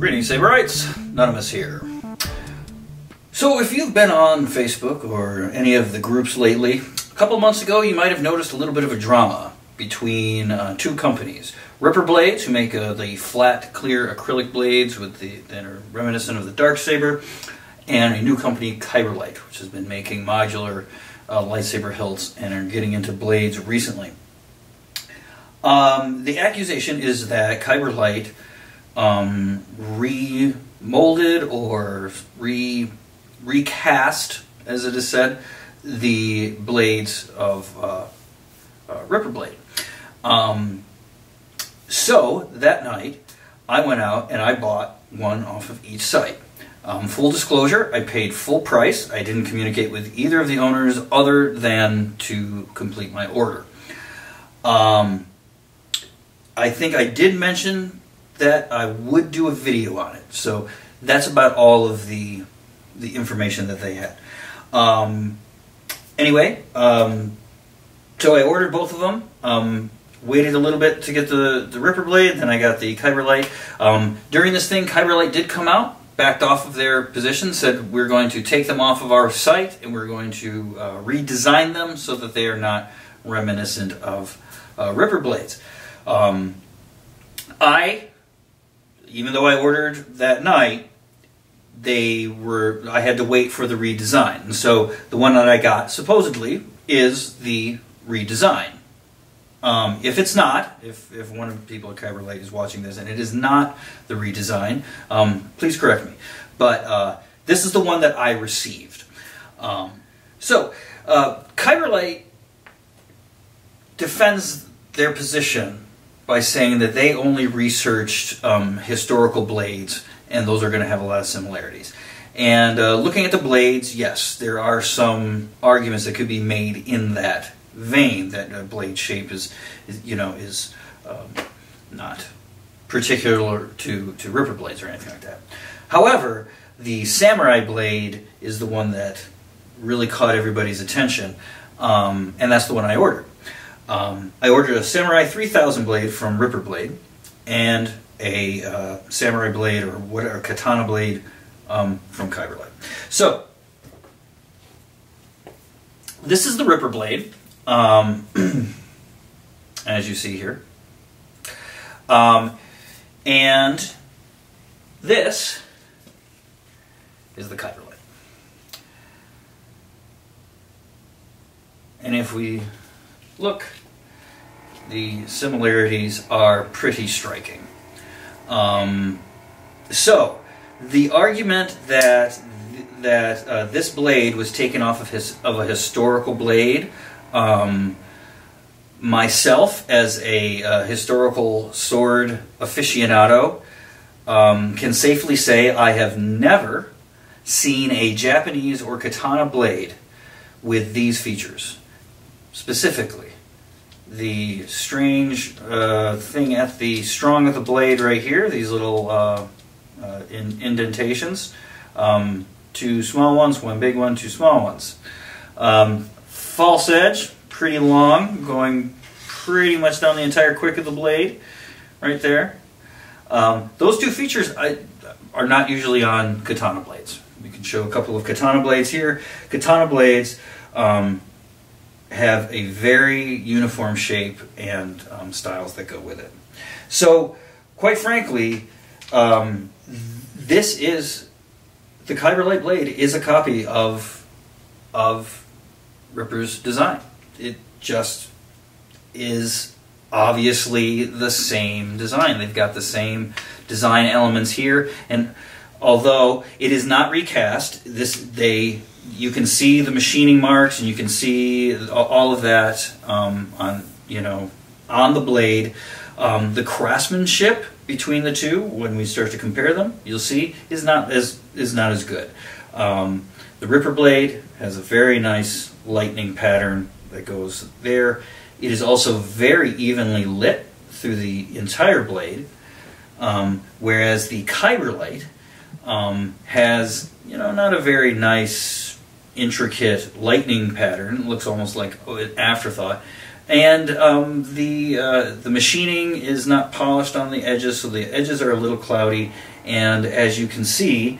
Greetings, Saberites. Nonymous here. So if you've been on Facebook or any of the groups lately, a couple months ago you might have noticed a little bit of a drama between two companies. Ripper Blades, who make the flat, clear acrylic blades that are reminiscent of the Darksaber, and a new company, Kyberlight, which has been making modular lightsaber hilts and are getting into blades recently. The accusation is that Kyberlight remolded or recast, as it is said, the blades of Ripper Blade. So that night I went out and I bought one off of each site. Full disclosure, I paid full price. I didn't communicate with either of the owners other than to complete my order. I think I did mention that I would do a video on it, so that's about all of the information that they had. Anyway, so I ordered both of them. Waited a little bit to get the Ripper Blade, then I got the Kyberlight. During this thing, Kyberlight did come out, backed off of their position, said we're going to take them off of our site and we're going to redesign them so that they are not reminiscent of Ripper Blades. Even though I ordered that night, I had to wait for the redesign. And so the one that I got, supposedly, is the redesign. If it's not, if one of the people at Kyberlight is watching this and it is not the redesign, please correct me. But this is the one that I received. Kyberlight defends their position by saying that they only researched historical blades, and those are going to have a lot of similarities. And looking at the blades, yes, there are some arguments that could be made in that vein, that blade shape is not particular to Ripper Blades or anything like that. However, the Samurai blade is the one that really caught everybody's attention, and that's the one I ordered. I ordered a Samurai 3000 blade from Ripper Blade and a Samurai blade or whatever Katana blade from Kyberlight. So this is the Ripper Blade, as you see here, and this is the Kyberlight. And if we look, the similarities are pretty striking. So the argument that this blade was taken off of a historical blade, myself as a historical sword aficionado can safely say I have never seen a Japanese or katana blade with these features. Specifically, the strange thing at the strong of the blade right here, these little indentations, two small ones, one big one, two small ones. False edge, pretty long, going pretty much down the entire quick of the blade, right there. Those two features are not usually on katana blades. We can show a couple of katana blades here. Katana blades have a very uniform shape and styles that go with it. So, quite frankly, the Kyberlight blade is a copy of Ripper's design. It just is obviously the same design. They've got the same design elements here, and although it is not recast, you can see the machining marks and you can see all of that on the blade. The craftsmanship between the two, when we start to compare them, you'll see is not as good. The Ripper Blade has a very nice lightning pattern that goes there. It is also very evenly lit through the entire blade, whereas the Kyberlight has not a very nice intricate lightning pattern. It looks almost like an afterthought. And the machining is not polished on the edges, so the edges are a little cloudy, and as you can see,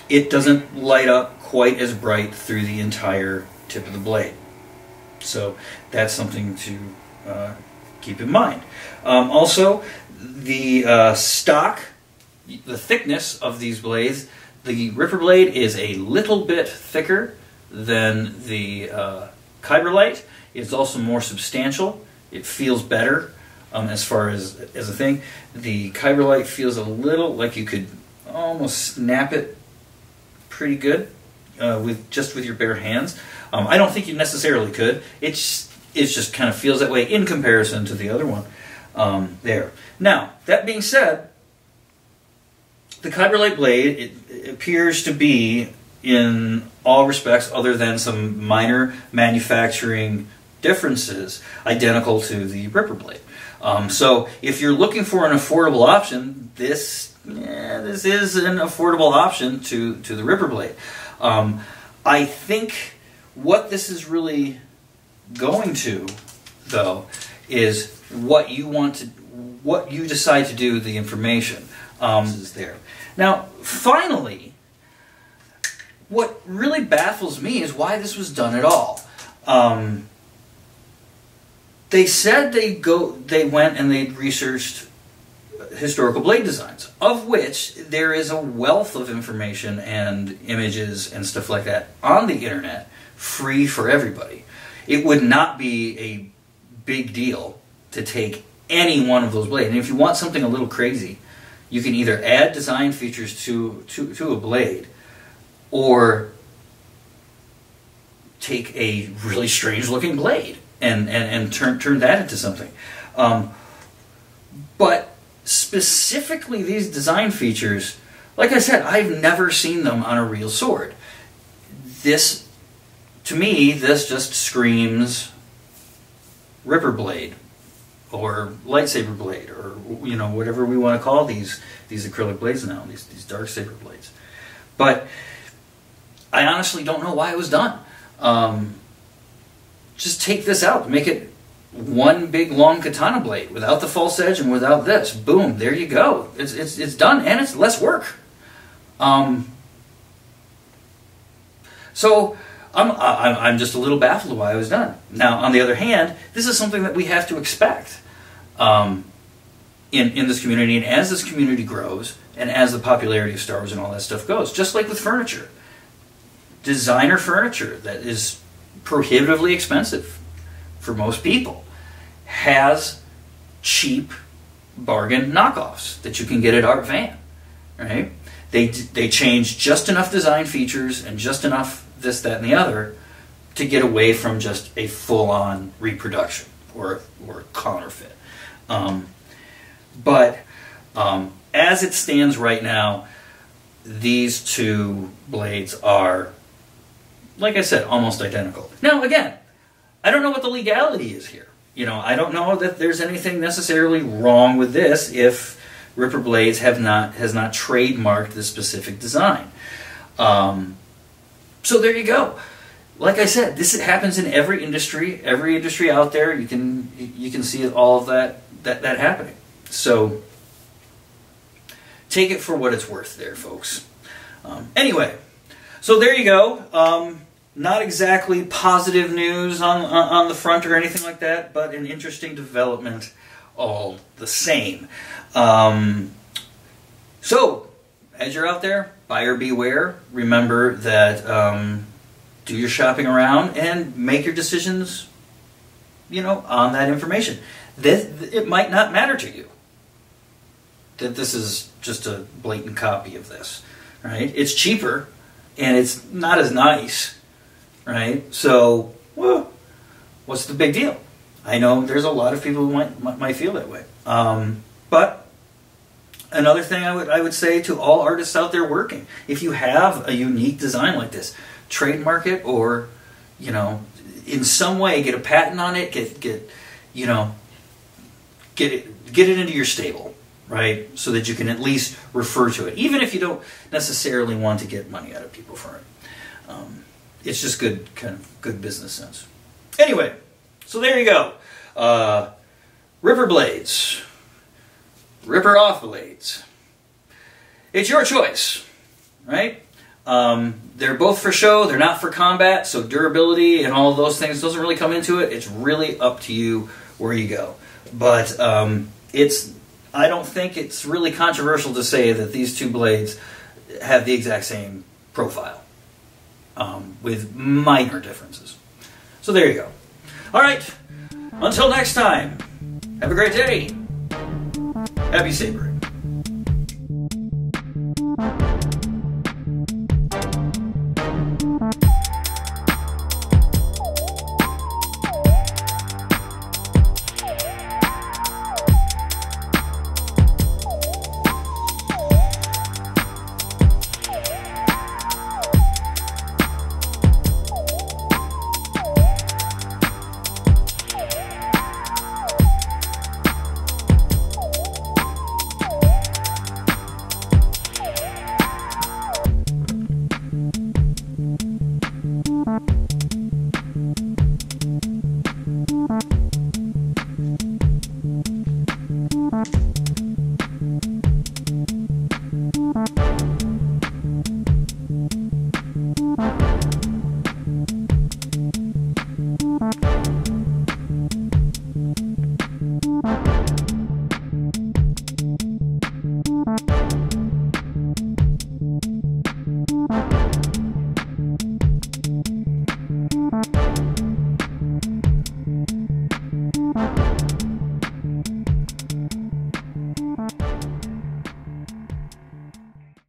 it doesn't light up quite as bright through the entire tip of the blade. So that's something to keep in mind. Also, the stock, the thickness of these blades, the Ripper Blade is a little bit thicker than the Kyberlight. It's also more substantial. It feels better as far as a thing. The Kyberlight feels a little like you could almost snap it pretty good with your bare hands. I don't think you necessarily could. It just kind of feels that way in comparison to the other one there. Now, that being said, the Kyberlight blade, it appears to be, in all respects other than some minor manufacturing differences, identical to the Ripper Blade. So if you're looking for an affordable option, this is an affordable option to the Ripper Blade. I think what this is really going to, though, is what you decide to do with the information. Is there. Now, finally, what really baffles me is why this was done at all. They said they went and they researched historical blade designs, of which there is a wealth of information and images and stuff like that on the internet, free for everybody. It would not be a big deal to take any one of those blades. And if you want something a little crazy, you can either add design features to a blade, or take a really strange looking blade and turn that into something. But specifically these design features, like I said, I've never seen them on a real sword. This, to me, this just screams Ripper Blade, or lightsaber blade, or whatever we want to call these acrylic blades now, these dark saber blades. But I honestly don't know why it was done. Just take this out, make it one big long katana blade without the false edge and without this. Boom, there you go. It's done, and it's less work. So I'm just a little baffled why it was done. Now, on the other hand, this is something that we have to expect in this community, and as this community grows, and as the popularity of Star Wars and all that stuff goes, just like with furniture. Designer furniture that is prohibitively expensive for most people has cheap bargain knockoffs that you can get at Art Van, right? They change just enough design features and just enough this, that, and the other to get away from just a full-on reproduction or counterfeit. But as it stands right now, these two blades are, like I said, almost identical. Now, again, I don't know what the legality is here. I don't know that there's anything necessarily wrong with this if Ripper Blades has not trademarked this specific design. So there you go. Like I said, this happens in every industry out there. You can see all of that happening. So take it for what it's worth, there, folks. Anyway, so there you go. Not exactly positive news on the front or anything like that, but an interesting development all the same. So, as you're out there, buyer beware. Remember that do your shopping around and make your decisions, on that information. It might not matter to you that this is just a blatant copy of this, right? It's cheaper, and it's not as nice. Right? So, well, what's the big deal? I know there's a lot of people who might feel that way. But another thing I would say to all artists out there working, if you have a unique design like this, trademark it, or, in some way get a patent on it, get it into your stable, right? So that you can at least refer to it, even if you don't necessarily want to get money out of people for it. It's just good business sense. Anyway, so there you go. Ripper Blades. Ripper off blades. it's your choice, right? They're both for show, they're not for combat, so durability and all of those things doesn't really come into it. It's really up to you where you go. But I don't think it's really controversial to say that these two blades have the exact same profile, with minor differences. So there you go. All right, until next time, have a great day. Happy sabering.